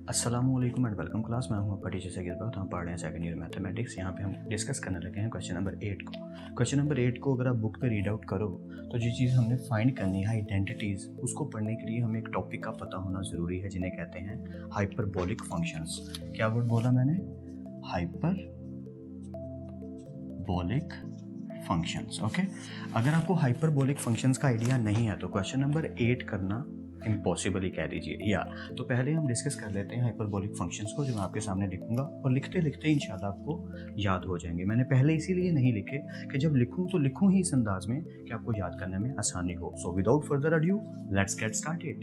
अस्सलामुअलैकुम and welcome class. मैं हूं आपका टीचर सगीर बहुत। हम पढ़ रहे हैं सेकंड ईयर मैथमेटिक्स। यहाँ पे हम डिस्कस करने लगे हैं क्वेश्चन नंबर 8 को। क्वेश्चन नंबर 8 को अगर आप बुक पे रीड आउट करो तो जो चीज़ हमने फाइंड करनी है आइडेंटिटीज़, उसको पढ़ने के लिए हमें एक टॉपिक का पता होना ज़रूरी है जिन्हें कहते हैं हाइपरबोलिक फंक्शंस। क्या वर्ड बोला मैंने? Hyperbolic functions. ओके, अगर आपको हाइपरबोलिक फंक्शंस का आइडिया नहीं है तो क्वेश्चन नंबर 8 करना इम्पॉसिबल ही कह दीजिए। या तो पहले हम डिस्कस कर लेते हैं हाइपरबोलिक फंक्शंस को, जो मैं आपके सामने लिखूंगा और लिखते लिखते इंशाल्लाह आपको याद हो जाएंगे। मैंने पहले इसीलिए नहीं लिखे कि जब लिखूं तो लिखूं ही इस अंदाज में कि आपको याद करने में आसानी हो। So without further adieu let's get started.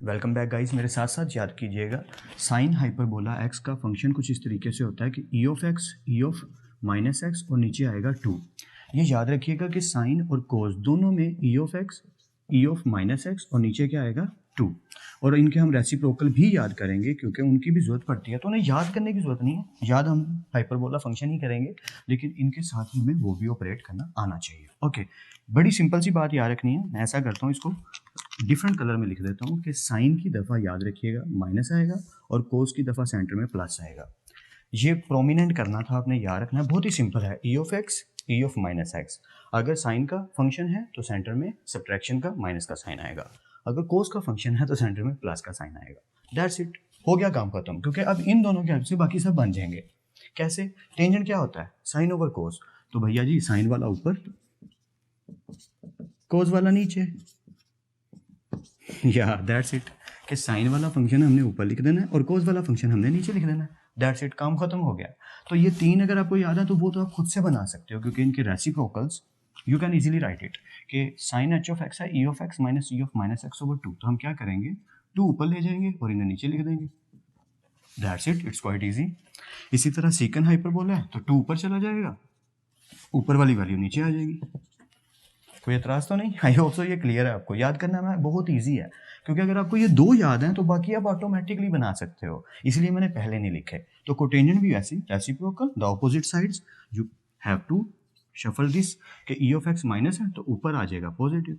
Welcome back guys. मेरे साथ साथ याद कीजिएगा, साइन हाइपरबोला एक्स का फंक्शन कुछ इस तरीके से होता है कि e of x, e of minus x और नीचे आएगा 2। ये याद रखिएगा कि साइन और कोस दोनों में ई of x, e of minus x और नीचे क्या आएगा 2। और इनके हम रेसिप्रोकल भी याद करेंगे क्योंकि उनकी भी जरूरत पड़ती है। तो उन्हें याद करने की जरूरत नहीं है, याद हम हाइपरबोला फंक्शन ही करेंगे, लेकिन इनके साथ ही हमें वो भी ऑपरेट करना आना चाहिए। ओके, बड़ी सिंपल सी बात याद रखनी है। मैं ऐसा करता हूँ, इसको डिफरेंट कलर में लिख देता हूँ कि साइन की दफ़ा याद रखिएगा माइनस आएगा और कोस की दफ़ा सेंटर में प्लस आएगा। ये प्रोमिनेंट करना था, आपने याद रखना है। बहुत ही सिंपल है, e of x, e of minus x. अगर साइन का फंक्शन है तो सेंटर में सब्ट्रैक्शन का माइनस का साइन आएगा। अगर कोस का फंक्शन है तो सेंटर में प्लस का साइन आएगा। दैट्स इट, हो गया काम खत्म। क्योंकि अब इन दोनों के हेल्प से बाकी सब बन जाएंगे। कैसे? टेंजेंट क्या होता है? साइन ओवर कोस। तो भैया जी साइन वाला ऊपर, कोस वाला नीचे। या दैट्स इट, कि साइन वाला फंक्शन हमने ऊपर लिख देना है और कोस वाला फंक्शन हमने नीचे लिख देना है। दैट्स इट, काम खत्म हो गया। तो ये तीन अगर आपको याद है तो वो तो आप खुद से बना सकते हो, क्योंकि इनके reciprocals you can easily right it कि साइन एच ऑफ एक्स है e of x minus e of minus x over 2। तो हम क्या करेंगे, 2 ऊपर ले जाएंगे और इन्हें नीचे लिख देंगे। That's it, it's quite easy. इसी तरह सेकंड हाइपरबोला है तो 2 ऊपर चला जाएगा, ऊपर वाली वैल्यू नीचे आ जाएगी। कोई एतराज़ तो नहीं? आई होप सो ये क्लियर है आपको। याद करना में बहुत ईजी है, क्योंकि अगर आपको ये दो याद हैं तो बाकी आप ऑटोमेटिकली बना सकते हो, इसलिए मैंने पहले नहीं लिखे। तो कोटेंजेंट भी ऐसी, reciprocal, the opposite sides you have to shuffle this कि ई ऑफ एक्स माइनस है तो ऊपर आ जाएगा पॉजिटिव,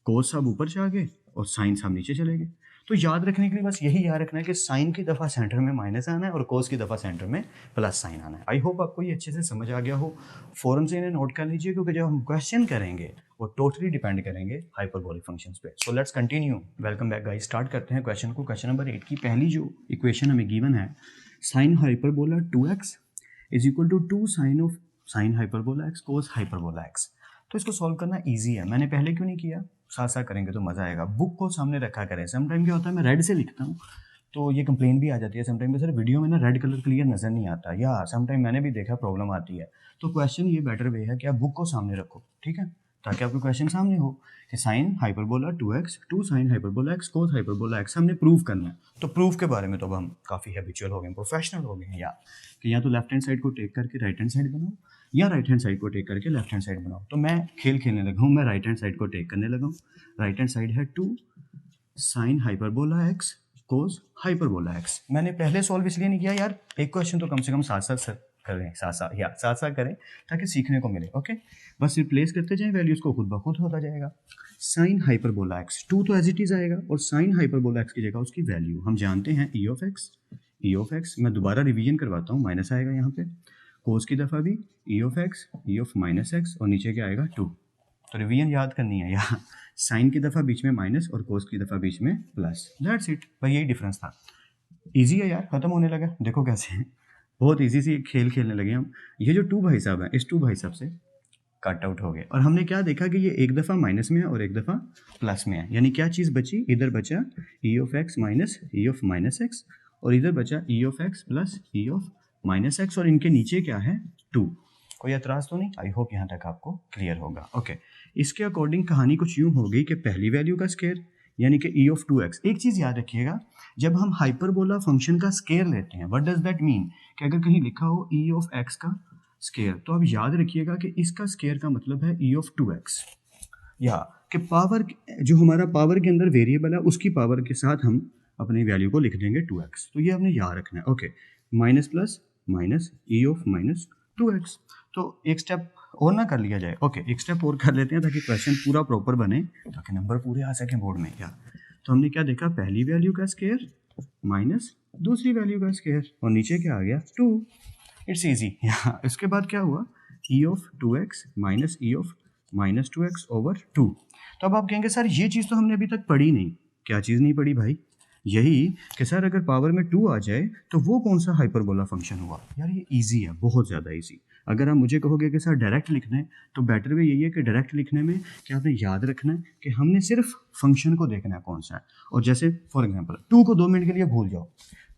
कोस सब ऊपर से आ गए और साइन सब नीचे चले गए। तो याद रखने के लिए बस यही याद रखना है कि साइन की दफ़ा सेंटर में माइनस आना है और कोस की दफ़ा सेंटर में प्लस साइन आना है। आई होप आपको ये अच्छे से समझ आ गया हो। फ़ौरन से इन्हें नोट कर लीजिए, क्योंकि जब हम क्वेश्चन करेंगे वो टोटली डिपेंड करेंगे हाइपरबोलिक फंक्शंस पे। So let's continue. Welcome back guys. Start करते हैं क्वेश्चन को। क्वेश्चन नंबर 8 की पहली जो इक्वेशन हमें गिवन है, sine hyperbola 2x is equal to 2 sine of sine hyperbola x cos hyperbola x। तो इसको सॉल्व करना ईजी है। मैंने पहले क्यों नहीं किया? साथ साथ करेंगे तो मज़ा आएगा। बुक को सामने रखा करें। समटाइम क्या होता है, मैं रेड से लिखता हूँ तो ये कंप्लेन भी आ जाती है समटाइम कि सर वीडियो में ना रेड कलर क्लियर नज़र नहीं आता, या समटाइम मैंने भी देखा प्रॉब्लम आती है। तो क्वेश्चन ये बेटर वे है कि आप बुक को सामने रखो, ठीक है, ताकि आपको क्वेश्चन सामने हो कि sine hyperbola 2x 2 sine hyperbola x cos hyperbola x हमने प्रूव करना है। तो प्रूफ के बारे में तो अब हम काफ़ी हैबिचुअल हो गए, प्रोफेशनल हो गए हैं। या तो लेफ्ट हैंड साइड को टेक करके राइट हैंड साइड बनाओ, या राइट हैंड साइड को टेक करके लेफ्ट हैंड साइड बनाओ। तो मैं खेल खेलने लगा हूँ, मैं राइट हैंड साइड को टेक करने लगा हूँ। राइट हैंड साइड है 2 sine hyperbola x cos hyperbola x। मैंने पहले सॉल्व इसलिए नहीं किया यार, एक क्वेश्चन तो कम से कम साथ साथ करें, साथ साथ करें ताकि सीखने को मिले। ओके, बस रिप्लेस करते जाएं वैल्यूज को, खुद ब खुद होता जाएगा। साइन हाइपरबोला x 2 तो एज इट इज आएगा और साइन हाइपरबोला x की जगह उसकी वैल्यू हम जानते हैं ई of x, e of x. मैं दोबारा रिवीजन करवाता हूँ, माइनस आएगा यहाँ पे, कोस की दफ़ा भी ई of x, e of minus x और नीचे क्या आएगा 2। तो रिवीजन याद करनी है, यहाँ साइन की दफ़ा बीच में माइनस और कोस की दफ़ा बीच में प्लस। दैट्स इट भाई, यही डिफरेंस था। इजी है यार, खत्म होने लगा। देखो कैसे है, बहुत इजी सी खेल खेलने लगे हम। ये जो 2 भाई साहब हैं, इस 2 भाई साहब से कट आउट हो गए और हमने क्या देखा कि ये एक दफ़ा माइनस में है और एक दफ़ा प्लस में है। यानी क्या चीज़ बची? इधर बचा ई of x minus e of minus x और इधर बचा ई of x plus e of minus x, और इनके नीचे क्या है 2। कोई एतराज़ तो नहीं? आई होप यहाँ तक आपको क्लियर होगा। ओके, इसके अकॉर्डिंग कहानी कुछ यूँ हो गई कि पहली वैल्यू का स्केयर यानी कि ई ऑफ 2x। एक चीज़ याद रखिएगा, जब हम हाइपरबोला फंक्शन का स्केयर लेते हैं, व्हाट डज दैट मीन, कि अगर कहीं लिखा हो ई ऑफ एक्स का स्केयर तो अब याद रखिएगा कि इसका स्केयर का मतलब है ई ऑफ 2x, या कि पावर जो हमारा पावर के अंदर वेरिएबल है उसकी पावर के साथ हम अपनी वैल्यू को लिख देंगे 2x। तो ये हमने याद रखना है। Okay, minus plus minus e of minus 2x। तो एक स्टेप और ना कर लिया जाए। ओके, एक स्टेप और कर लेते हैं ताकि क्वेश्चन पूरा प्रॉपर बने, ताकि नंबर पूरे आ सकें बोर्ड में। क्या तो हमने क्या देखा, पहली वैल्यू का स्क्वायर माइनस दूसरी वैल्यू का स्क्वायर और नीचे क्या आ गया 2। It's easy. यहाँ इसके बाद क्या हुआ, ई of 2x minus e of minus 2x over 2। तो अब आप कहेंगे सर ये चीज़ तो हमने अभी तक पढ़ी नहीं। क्या चीज़ नहीं पढ़ी भाई, यही कि सर अगर पावर में 2 आ जाए तो वो कौन सा हाइपरबोला फंक्शन हुआ। यार ये इजी है, बहुत ज़्यादा इजी। अगर आप मुझे कहोगे कि सर डायरेक्ट लिखना है तो बेटर वे यही है कि डायरेक्ट लिखने में क्या आपने याद रखना है कि हमने सिर्फ फंक्शन को देखना है कौन सा है। और जैसे फॉर एग्जांपल 2 को 2 मिनट के लिए भूल जाओ,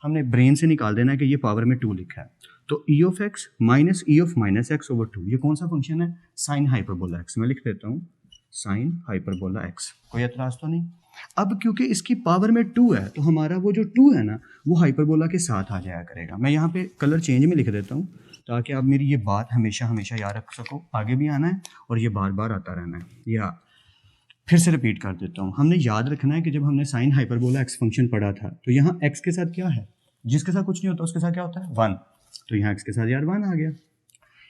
हमने ब्रेन से निकाल देना है कि ये पावर में 2 लिखा है। तो e of x minus e of minus x over 2 ये कौन सा फंक्शन है, साइन हाइपरबोला एक्स। मैं लिख देता हूँ साइन हाइपरबोला एक्स, कोई एतराज़ तो नहीं। अब क्योंकि इसकी पावर में 2 है तो हमारा वो जो 2 है ना वो हाइपरबोला के साथ आ जाया करेगा। मैं यहाँ पे कलर चेंज में लिख देता हूँ ताकि आप मेरी ये बात हमेशा हमेशा याद रख सको, आगे भी आना है और ये बार बार आता रहना है। या फिर से रिपीट कर देता हूँ, हमने याद रखना है कि जब हमने साइन हाइपरबोला एक्स फंक्शन पढ़ा था तो यहाँ एक्स के साथ क्या है, जिसके साथ कुछ नहीं होता उसके साथ क्या होता है 1। तो यहाँ एक्स के साथ यार 1 आ गया।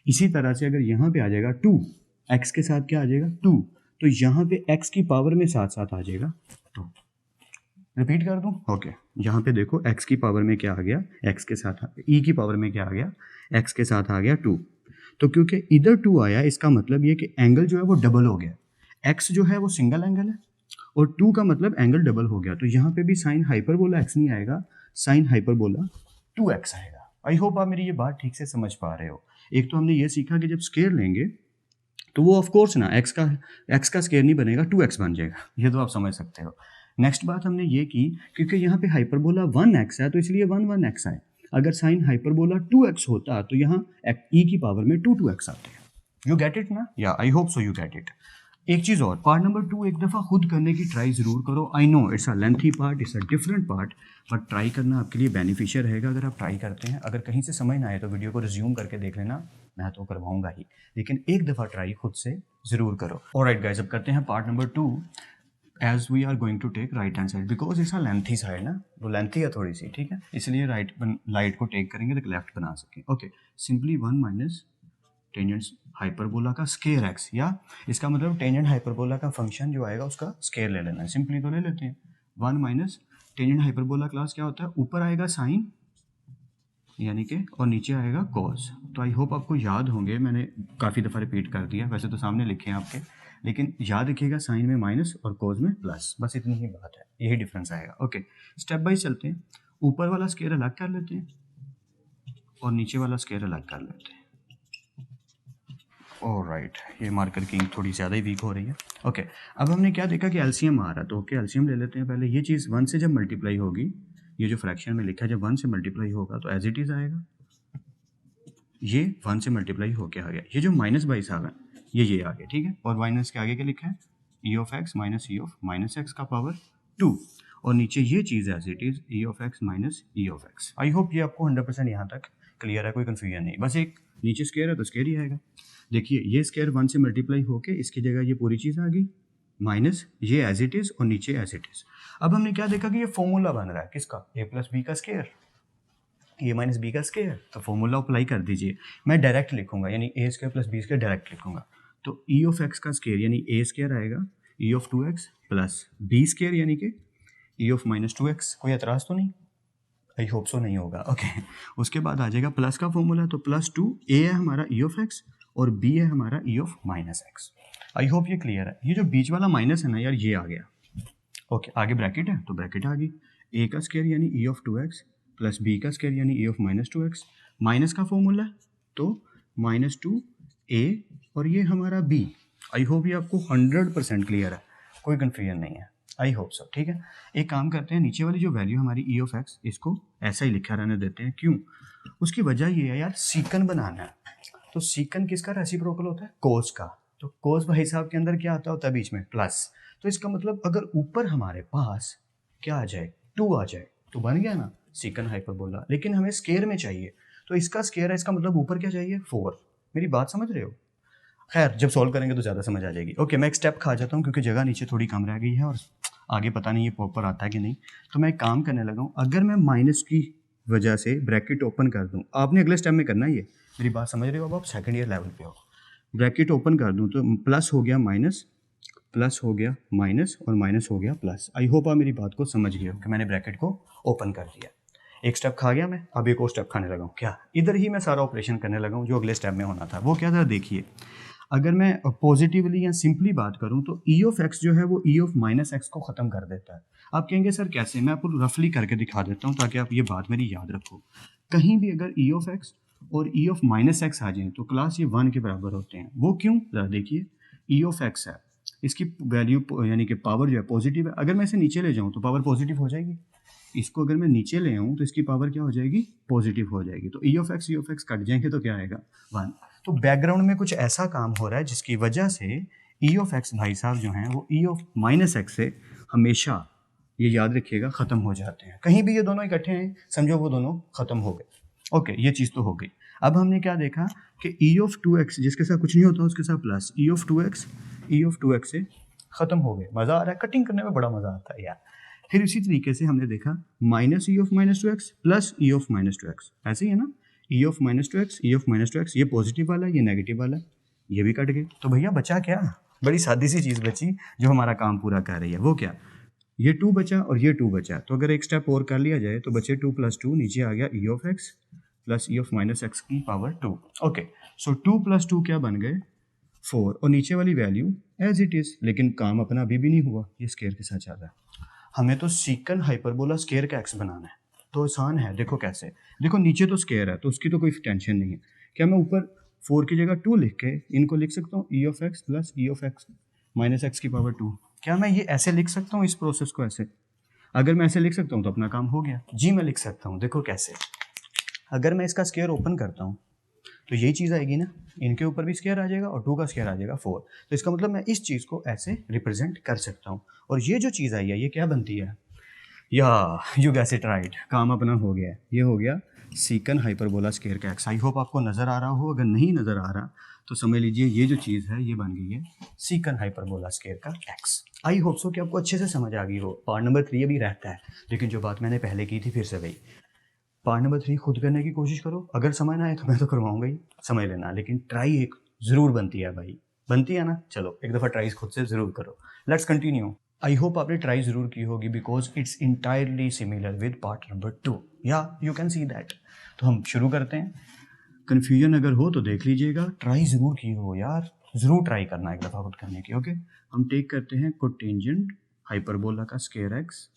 इसी तरह से अगर यहाँ पे आ जाएगा 2, एक्स के साथ क्या आ जाएगा 2, तो यहाँ पे एक्स की पावर में साथ साथ आ जाएगा 2। रिपीट कर दूँ, ओके। यहाँ पे देखो एक्स की पावर में क्या आ गया, एक्स के साथ ई की पावर में क्या आ गया, एक्स के साथ आ गया 2। तो क्योंकि इधर 2 आया इसका मतलब ये कि एंगल जो है वो डबल हो गया। एक्स जो है वो सिंगल एंगल है और 2 का मतलब एंगल डबल हो गया। तो यहाँ पे भी साइन हाइपरबोला एक्स नहीं आएगा, साइन हाइपरबोला 2x आएगा। आई होप आप मेरी ये बात ठीक से समझ पा रहे हो। एक तो हमने ये सीखा कि जब स्क्वायर लेंगे तो वो ऑफ कोर्स ना x का स्क्वायर नहीं बनेगा, 2x बन जाएगा। ये तो आप समझ सकते हो। नेक्स्ट बात हमने ये की क्योंकि यहाँ पे हाइपरबोला 1x है तो इसलिए 1x आए। अगर साइन हाइपरबोला 2x होता तो यहाँ e की पावर में 2x आते हैं। यू गेट इट ना, या I hope so you get it. एक चीज़ और, पार्ट नंबर 2 एक दफ़ा खुद करने की ट्राई ज़रूर करो। I know it's a lengthy part, it's a different part, but try करना आपके लिए बेनिफिशियल रहेगा अगर आप ट्राई करते हैं। अगर कहीं से समझ ना आए तो वीडियो को रिज्यूम करके देख लेना, मैं तो करवाऊंगा ही, लेकिन एक दफ़ा ट्राई खुद से ज़रूर करो। ऑलराइट गाइस, अब करते हैं part number 2 as we are going to take right hand side, because it's a lengthy side ना, वो लेंथी है थोड़ी सी, ठीक है, इसलिए राइट को टेक करेंगे तो लेफ्ट बना सकें। Okay, simply 1 minus tangent hyperbola का स्केयर एक्स, या इसका मतलब टेंजेंट हाइपरबोला का फंक्शन जो आएगा उसका स्केयर ले लेना है। सिंपली तो ले लेते हैं 1 माइनस टेंजेंट हाइपरबोला क्लास क्या होता है, ऊपर आएगा साइन यानी कि और नीचे आएगा कॉस। तो आई होप आपको याद होंगे, मैंने काफ़ी दफ़ा रिपीट कर दिया, वैसे तो सामने लिखे हैं आपके, लेकिन याद रखिएगा साइन में माइनस और कॉस में प्लस, बस इतनी ही बात है, यही डिफरेंस आएगा। ओके, स्टेप बाय चलते हैं। ऊपर वाला स्केयर अलग कर लेते हैं और नीचे वाला स्केयर अलग कर लेते हैं। ऑलराइट, ये मार्कर की इंक थोड़ी ज़्यादा ही वीक हो रही है। ओके, अब हमने क्या देखा कि एलसीएम आ रहा है, तो ओके एलसीएम ले लेते हैं। पहले ये चीज़ 1 से जब मल्टीप्लाई होगी, ये जो फ्रैक्शन में लिखा है जब 1 से मल्टीप्लाई होगा तो एज इट इज़ आएगा, ये 1 से मल्टीप्लाई होके आ गया। ये जो -22 आ गया ये आ गया, ठीक है। और माइनस के आगे क्या लिखा है, e of x minus e of minus x का पावर 2, और नीचे ये चीज़ as it is e of x minus e of x. I hope ये आपको 100% यहाँ तक क्लियर है, कोई कन्फ्यूजन नहीं। बस एक नीचे स्क्वायर है तो स्क्वायर ही आएगा। देखिए ये स्क्वायर 1 से मल्टीप्लाई होके इसकी जगह ये पूरी चीज़ आ गई, माइनस ये एज इट इज़ और नीचे एज इट इज़। अब हमने क्या देखा कि ये फॉर्मूला बन रहा है किसका, ए प्लस बी का स्क्वायर, ए माइनस बी का स्क्वायर। तो फॉर्मूला अप्लाई कर दीजिए। मैं डायरेक्ट लिखूंगा यानी a square plus b square direct लिखूंगा। तो ई ऑफ एक्स का स्क्वायर यानी ए स्क्वायर आएगा e of 2x plus b square यानी कि ई ऑफ माइनस 2x। कोई एतराज़ तो नहीं, आई होप सो नहीं होगा। ओके, उसके बाद आ जाएगा प्लस का फॉर्मूला, तो प्लस 2 ए है हमारा ई ऑफ एक्स और बी है हमारा ई of minus x. I hope ये क्लियर है। ये जो बीच वाला माइनस है ना यार, ये आ गया। ओके, आगे ब्रैकेट है तो ब्रैकेट आ गई, ए का स्क्वायर यानी e of 2x plus B का स्क्वायर यानी e of minus 2x। Minus का फॉर्मूला तो माइनस 2 ए और ये हमारा b। आई होप ये आपको 100% क्लियर है, कोई कन्फ्यूजन नहीं है। आई होप सो, ठीक है। एक काम करते हैं, नीचे वाली जो वैल्यू हमारी ई ऑफ एक्स इसको ऐसा ही लिखा रहने देते हैं। क्यों, उसकी वजह ये है यार, सीकन बनाना है। तो सीकन किसका रेसिप्रोकल होता है, कोस का। तो कोस भाई साहब के अंदर क्या आता होता है बीच में, प्लस। तो इसका मतलब अगर ऊपर हमारे पास क्या आ जाए, 2 आ जाए तो बन गया ना सीकन हाइपरबोला। लेकिन हमें स्केयर में चाहिए, तो इसका स्केयर है, इसका मतलब ऊपर क्या चाहिए 4। मेरी बात समझ रहे हो? खैर जब सॉल्व करेंगे तो ज़्यादा समझ आ जाएगी। ओके, मैं एक स्टेप खा जाता हूँ क्योंकि जगह नीचे थोड़ी कम रह गई है और आगे पता नहीं ये प्रॉपर आता है कि नहीं। तो मैं एक काम करने लगा हूँ, अगर मैं माइनस की वजह से ब्रैकेट ओपन कर दूँ, आपने अगले स्टेप में करना है ये। मेरी बात समझ रहे हो? अब आप सेकेंड ईयर लेवल पे हो। ब्रैकेट ओपन कर दूँ तो प्लस हो गया माइनस, प्लस हो गया माइनस और माइनस हो गया प्लस। आई होप आप मेरी बात को समझ गए हो कि मैंने ब्रैकेट को ओपन कर दिया। एक स्टेप खा गया मैं, अब एक और स्टेप खाने लगा हूँ। क्या इधर ही मैं सारा ऑपरेशन करने लगा हूँ जो अगले स्टेप में होना था। वो क्या था देखिए, अगर मैं पॉजिटिवली या सिंपली बात करूँ तो ई ऑफ एक्स जो है वो ई ऑफ माइनस एक्स को ख़त्म कर देता है। आप कहेंगे सर कैसे, मैं आपको रफली करके दिखा देता हूँ ताकि आप ये बात मेरी याद रखो। कहीं भी अगर ई ऑफ एक्स और ई ऑफ माइनस एक्स आ जाए तो क्लास ये 1 के बराबर होते हैं। वो क्यों, ज़रा देखिए, ई ऑफ एक्स है, इसकी वैल्यू यानी कि पावर जो है पॉजिटिव है। अगर मैं इसे नीचे ले जाऊँ तो पावर पॉजिटिव हो जाएगी। इसको अगर मैं नीचे ले आऊँ तो इसकी पावर क्या हो जाएगी, पॉजिटिव हो जाएगी। तो ई ऑफ एक्स कट जाएंगे तो क्या आएगा, 1। तो बैकग्राउंड में कुछ ऐसा काम हो रहा है जिसकी वजह से ई ऑफ एक्स भाई साहब जो हैं वो ई ऑफ माइनस एक्स से हमेशा, ये याद रखिएगा, ख़त्म हो जाते हैं। कहीं भी ये दोनों इकट्ठे हैं समझो वो दोनों ख़त्म हो गए। ओके, ये चीज़ तो हो गई। अब हमने क्या देखा कि ई ऑफ 2x जिसके साथ कुछ नहीं होता उसके साथ प्लस ई ऑफ 2x से ख़त्म हो गए। मज़ा आ रहा है, कटिंग करने में बड़ा मज़ा आता है यार। फिर इसी तरीके से हमने देखा minus e of minus 2x plus e of minus 2x, ऐसे ही है ना, ई of minus 2x, E of minus 2x, ये पॉजिटिव वाला ये नेगेटिव वाला, ये भी कट गए। तो भैया बचा क्या, बड़ी सादी सी चीज़ बची जो हमारा काम पूरा कर रही है। वो क्या, ये 2 बचा और ये 2 बचा। तो अगर एक स्टेप और कर लिया जाए तो बचे 2 + 2, नीचे आ गया ई of x plus e of minus x की पावर 2। ओके, सो 2 + 2 क्या बन गए, 4, और नीचे वाली वैल्यू एज इट इज़। लेकिन काम अपना अभी भी नहीं हुआ, ये स्केयर के साथ चल रहा है। हमें तो सीकन हाइपरबोला स्केयर का एक्स बनाना है, तो आसान है। देखो कैसे, देखो नीचे तो स्केयर है तो उसकी तो कोई टेंशन नहीं है। क्या मैं ऊपर 4 की जगह 2 लिख के इनको लिख सकता हूँ, ई of x plus e of x minus x की पावर 2। क्या मैं ये ऐसे लिख सकता हूँ इस प्रोसेस को ऐसे? अगर मैं ऐसे लिख सकता हूँ तो अपना काम हो गया जी। मैं लिख सकता हूँ, देखो कैसे, अगर मैं इसका स्केयर ओपन करता हूँ तो यही चीज़ आएगी ना, इनके ऊपर भी स्केयर आ जाएगा और 2 का स्केयर आ जाएगा 4। तो इसका मतलब मैं इस चीज़ को ऐसे रिप्रेजेंट कर सकता हूँ। और ये जो चीज़ आई है ये क्या बनती है, या यू गैस इट राइट, काम अपना हो गया। ये हो गया सीकन हाइपरबोला स्केयर का एक्स। आई होप आपको नज़र आ रहा हो, अगर नहीं नज़र आ रहा तो समझ लीजिए ये जो चीज़ है ये बन गई है सीकन हाइपरबोला स्केयर का एक्स। आई होप सो कि आपको अच्छे से समझ आ गई हो। पार्ट नंबर 3 अभी रहता है, लेकिन जो बात मैंने पहले की थी फिर से वही, पार्ट नंबर 3 खुद करने की कोशिश करो। अगर समझ ना आए तो मैं तो करवाऊंगा ही, समझ लेना, लेकिन ट्राई एक ज़रूर बनती है भाई, बनती है ना। चलो एक दफ़ा ट्राई खुद से ज़रूर करो। Let's continue. आई होप आपने ट्राई ज़रूर की होगी because it's entirely similar with part number 2, या यू कैन सी दैट। तो हम शुरू करते हैं। कन्फ्यूजन अगर हो तो देख लीजिएगा, ट्राई ज़रूर की हो यार, ज़रूर ट्राई करना एक दफ़ा खुद करने की। ओके, हम टेक करते हैं कोटेंजेंट हाइपरबोला का स्केयर एक्स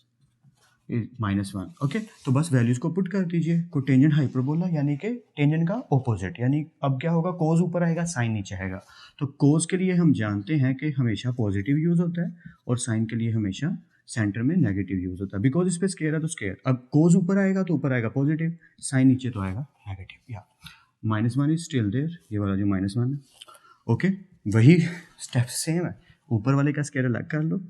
-1। ओके, तो बस वैल्यूज़ को पुट कर दीजिए। कोटेंजेंट हाइपरबोला यानी कि टेंजेंट का ऑपोजिट, यानी अब क्या होगा, कोस ऊपर आएगा साइन नीचे आएगा। तो कोस के लिए हम जानते हैं कि हमेशा पॉजिटिव यूज़ होता है और साइन के लिए हमेशा सेंटर में नेगेटिव यूज़ होता है। बिकॉज इस पर स्केयर है तो स्केयर, अब कोस ऊपर आएगा तो ऊपर आएगा पॉजिटिव, साइन नीचे तो आएगा नेगेटिव। या -1 इज स्टिल देयर, ये वाला जो -1 है। ओके, वही स्टेप सेम है, ऊपर वाले का स्केयर अलग कर लो।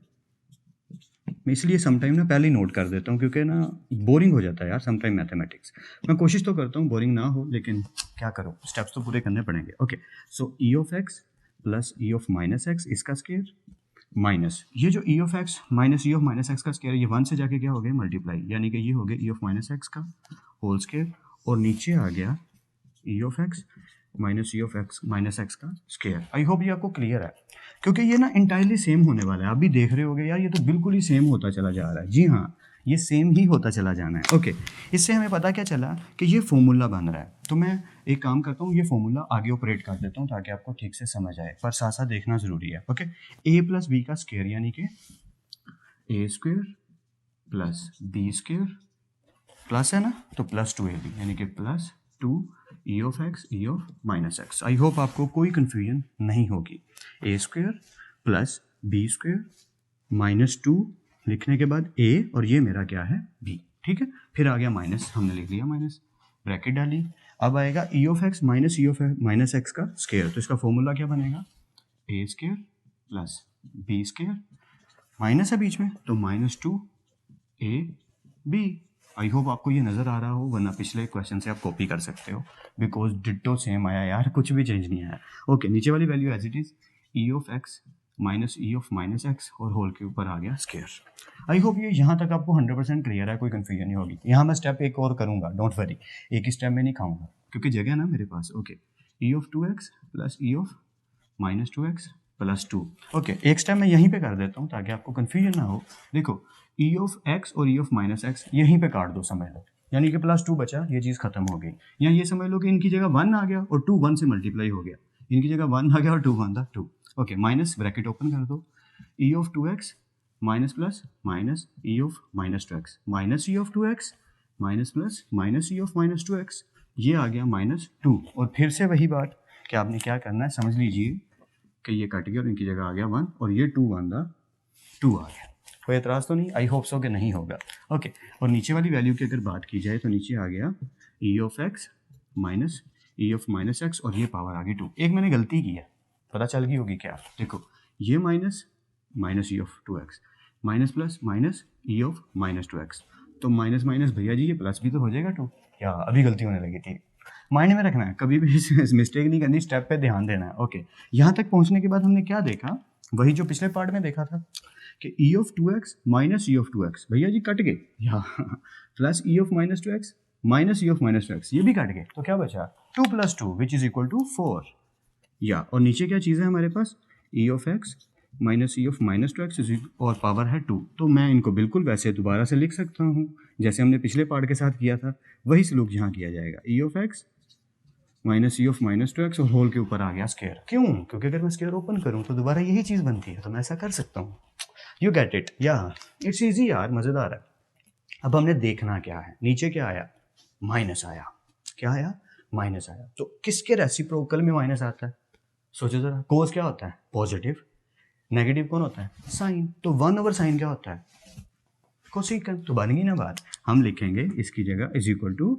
मैं इसलिए समटाइम ना पहले ही नोट कर देता हूँ क्योंकि ना बोरिंग हो जाता है यार समटाइम मैथमेटिक्स। मैं कोशिश तो करता हूँ बोरिंग ना हो, लेकिन क्या करूँ, स्टेप्स तो पूरे करने पड़ेंगे। Okay, so E of x plus e of minus x इसका स्केयर माइनस ये जो ई of x minus e of minus x का स्केयर, ये 1 से जाके क्या हो गया, मल्टीप्लाई, यानी कि ये हो गया ई ऑफ माइनस एक्स का होल स्केयर, और नीचे आ गया ई of x minus e of x minus x का स्केयर। आई होप ये आपको क्लियर है, क्योंकि ये ना इंटायरली सेम होने वाला है। आप भी देख रहे होगे यार ये तो बिल्कुल ही सेम होता चला जा रहा है। जी हाँ, ये सेम ही होता चला जाना है। ओके, इससे हमें पता क्या चला कि ये फॉर्मूला बन रहा है। तो मैं एक काम करता हूँ, ये फॉर्मूला आगे ऑपरेट कर देता हूँ ताकि आपको ठीक से समझ आए, पर साथ साथ देखना ज़रूरी है। ओके, ए प्लस बी का स्केयर यानी कि a square plus b square plus है ना, तो प्लस 2ab यानी कि plus 2 e of x e of minus x. I hope आपको कोई कन्फ्यूजन नहीं होगी। A square plus b square -2 लिखने के बाद ए, और ये मेरा क्या है, बी। ठीक है, फिर आ गया माइनस, हमने लिख लिया माइनस, ब्रैकेट डाली। अब आएगा e of x minus e of minus x का स्क्वेयर, तो इसका फॉर्मूला क्या बनेगा, a square plus b square, minus है बीच में तो -2 ए बी। आई होप आपको ये नज़र आ रहा हो, वरना पिछले क्वेश्चन से आप कॉपी कर सकते हो बिकॉज डिट्टो सेम आया यार, कुछ भी चेंज नहीं आया। ओके, नीचे वाली value as it is e of x minus e of minus x, और होल के ऊपर आ गया स्क्वायर। आई होप ये यहाँ तक आपको 100% क्लियर है, कोई कन्फ्यूजन नहीं होगी। यहाँ मैं स्टेप एक और करूँगा, डोंट वरी, एक ही स्टेप में नहीं खाऊंगा क्योंकि जगह है ना मेरे पास। Okay, e of 2x plus e of minus 2x plus 2। Okay, एक स्टेप मैं यहीं पे कर देता हूँ ताकि आपको कन्फ्यूजन ना हो। देखो ई ऑफ एक्स और ई ऑफ माइनस एक्स यहीं पे काट दो, समझ लो, यानी कि प्लस 2 बचा, ये चीज़ खत्म हो गई। या ये समझ लो कि इनकी जगह 1 आ गया और 2 1 से मल्टीप्लाई हो गया, इनकी जगह 1 आ गया और 2 1 था 2। ओके, माइनस ब्रैकेट ओपन कर दो, ई of 2x minus plus minus e of minus 2x minus e of 2x minus plus minus e of minus 2x, ये आ गया माइनस 2। और फिर से वही बात कि आपने क्या करना है, समझ लीजिए कि ये कट गया और इनकी जगह आ गया 1 और ये 2 1 था 2 आ गया। कोई एतराज़ तो नहीं? आई होप सो कि नहीं होगा। ओके, और नीचे वाली वैल्यू की अगर बात की जाए तो नीचे आ गया ई of x minus e of minus x और ये पावर आ गई 2। एक मैंने गलती की है, पता चल गई होगी क्या? देखो ये minus minus e of 2x minus plus minus e of minus 2x, तो माइनस माइनस भैया जी ये प्लस भी तो हो जाएगा 2। क्या अभी गलती होने लगी थी? माइंड में रखना है, कभी भी मिस्टेक नहीं करनी, स्टेप पे ध्यान देना है। ओके, यहाँ तक पहुँचने के बाद हमने क्या देखा, वही जो पिछले पार्ट में देखा था कि e of 2x minus e of 2x भैया जी कट गए, या plus e of minus 2x minus e of minus 2x ये भी कट गए, तो क्या बचा 2 plus 2 which is equal to 4। या और नीचे क्या चीज़ है हमारे पास, e of x minus e of minus 2x और पावर है 2। तो मैं इनको बिल्कुल वैसे दोबारा से लिख सकता हूँ जैसे हमने पिछले पार्ट के साथ किया था, वही सलूक यहाँ किया जाएगा। ई of x minus e of minus 2x और होल के ऊपर आ गया स्क्वायर। क्यों? क्योंकि अगर मैं स्क्वायर ओपन करूँ तो दोबारा यही चीज़ बनती है, तो मैं ऐसा कर सकता हूँ। You get it? या इट्स ईजी यार, मज़ेदार है। अब हमने देखना क्या है, नीचे क्या आया, माइनस आया। क्या आया? माइनस आया। तो किसके रेसिप्रोकल में माइनस आता है? सोचो जरा, कोस क्या होता है? पॉजिटिव। नेगेटिव कौन होता है? साइन। तो 1/sin क्या होता है? कोसिकन। तो बन गई ना बात। हम लिखेंगे इसकी जगह इज इक्वल टू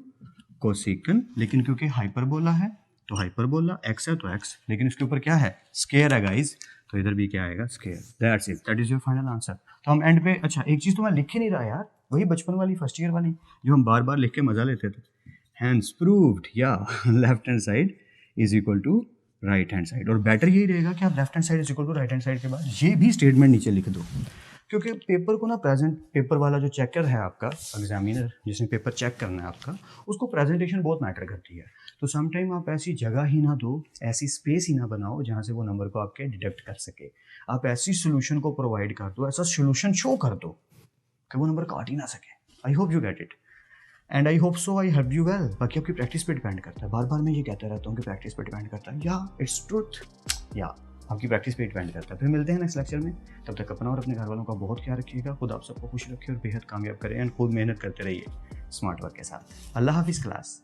कोसिकन, लेकिन क्योंकि हाइपरबोला है तो हाइपरबोला, एक्स है तो एक्स, लेकिन इसके ऊपर क्या है? स्क्वायर है गाइस, तो इधर भी क्या आएगा? Square. That's it, that is your final answer. तो हम एंड पे, अच्छा एक चीज़ तो मैं लिख ही नहीं रहा यार, वही बचपन वाली फर्स्ट ईयर वाली जो हम बार बार लिख के मजा लेते थे। हैंड्स प्रूव्ड, या left hand side is equal to right hand side. और बेटर यही रहेगा कि आप left hand side is equal to right hand side के बाद ये भी स्टेटमेंट नीचे लिख दो, क्योंकि पेपर को ना, प्रेजेंट पेपर वाला जो चेकर है आपका, एग्जामिनर जिसने पेपर चेक करना है आपका, उसको प्रेजेंटेशन बहुत मैटर करती है। तो समटाइम आप ऐसी जगह ही ना दो, ऐसी स्पेस ही ना बनाओ जहाँ से वो नंबर को आपके डिडक्ट कर सके। आप ऐसी सोल्यूशन को प्रोवाइड कर दो, ऐसा सोल्यूशन शो कर दो कि वो नंबर काट ही ना सके। I hope you get it and I hope so I help you well. बाकी आपकी प्रैक्टिस पे डिपेंड करता है, बार बार मैं ये कहता रहता हूँ कि प्रैक्टिस पे डिपेंड करता है, या इट्स ट्रूथ, या आपकी प्रैक्टिस पे डिपेंड करता है। फिर मिलते हैं नेक्स्ट लेक्चर में, तब तक अपना और अपने घर वालों का बहुत ख्याल रखिएगा। खुद आप सबको खुश रखिए और बेहद कामयाब करें एंड खुद मेहनत करते रहिए स्मार्ट वर्क के साथ। अल्लाह हाफिज़ क्लास।